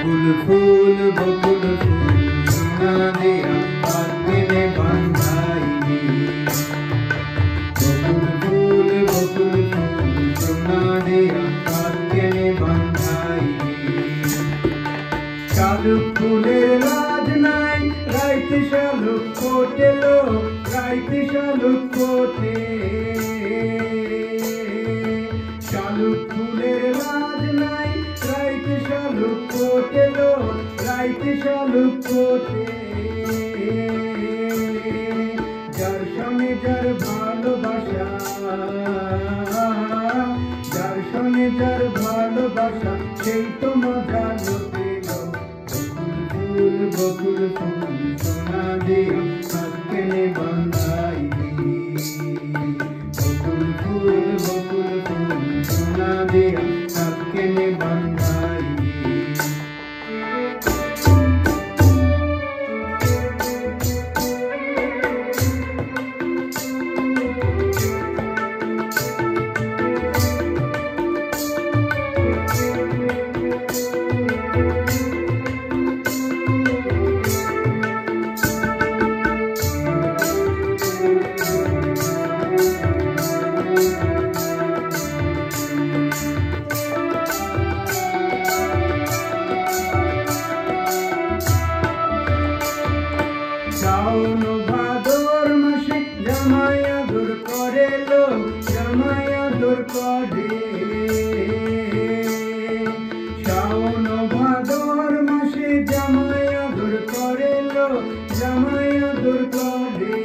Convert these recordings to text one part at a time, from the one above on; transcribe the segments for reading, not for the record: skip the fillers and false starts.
बकुल फूल सोना दिया हाथ में बंधाई। बकुल फूल सोना दिया हाथ में बंधाई। शालुक फूलेर लाज नाई राइते शालुक कोटे लो राइते शालुक कोटे। शालुक फूलेर लाज नाई राइते शालुक कोटे लो राइते शालुक कोटे। जार संगे जार भालोबाशा जार संगे जार भालोबाशा सेई तो मजा लुटे लो। बकुल फूल सोना दिया हाथ में बंधाई। बकुल फूल सोना दिया हाथ में बंधाई। श्रावण भादर मासे জামাই আদর করে লো জামাই আদর করে। শ্রাবণ ভাদর মাসে জামাই আদর করে লো জামাই আদর করে।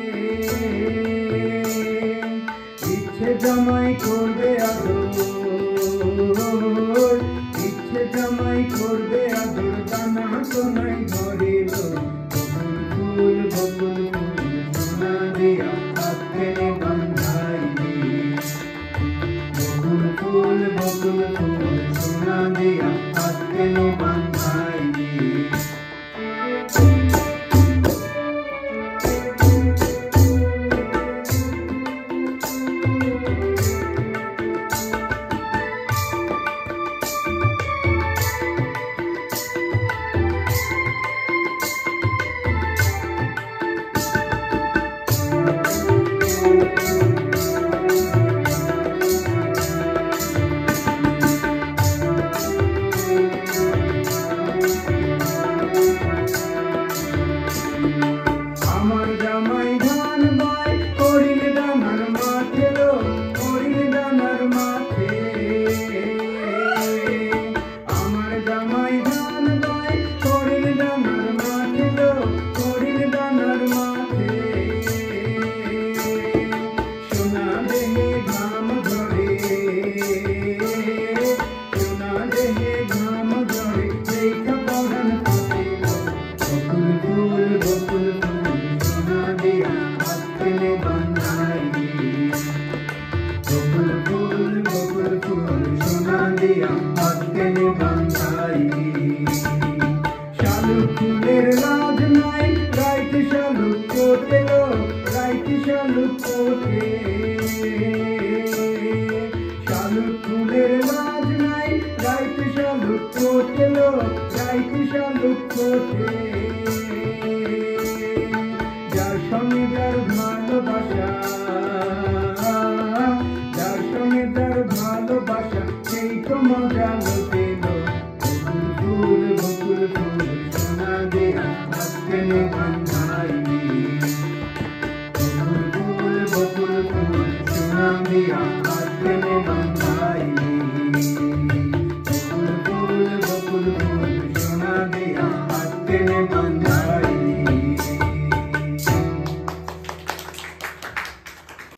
ইচ্ছে জামাই করবে আদর ইচ্ছে জামাই করবে আদর দানা তো নাই ঘরে লো। बकुल फूल सोना दिया हाथ में बंधाई। बकुल फूल सोना दिया हाथ में बंधाई। আমার জামাই ধান বাই করিল দানার মাঠে লো করিল দানার মাঠে। আমার জামাই ধান বাই করিল দানার মাঠে লো করিল দানার মাঠে। সোনা দেহে ঘাম ঝরে সোনা দেহে ঘাম ঝরে দেখা পরাণ ফোটে লো। बकुल फूल सोना दिया हाथ में बंधाई। बकुल फूल सोना दिया हाथ में बंधाई। शालुक फूलेर लाज नाई राइते शालुक कोटे लो राइते शालुक कोटे। शालुक फूलेर लाज नाई राइते शालुक कोटे लो राइते शालुक कोटे। जार संगे जार भालोबाशा जार संगे जार भालोबाशा सेई तो मजा लुटे लो। बकुल फूल सोना दिया हाथ में बंधाई। बकुल फूल सोना दिया हाथ में बंधाई। बकुल फूल सोना दिया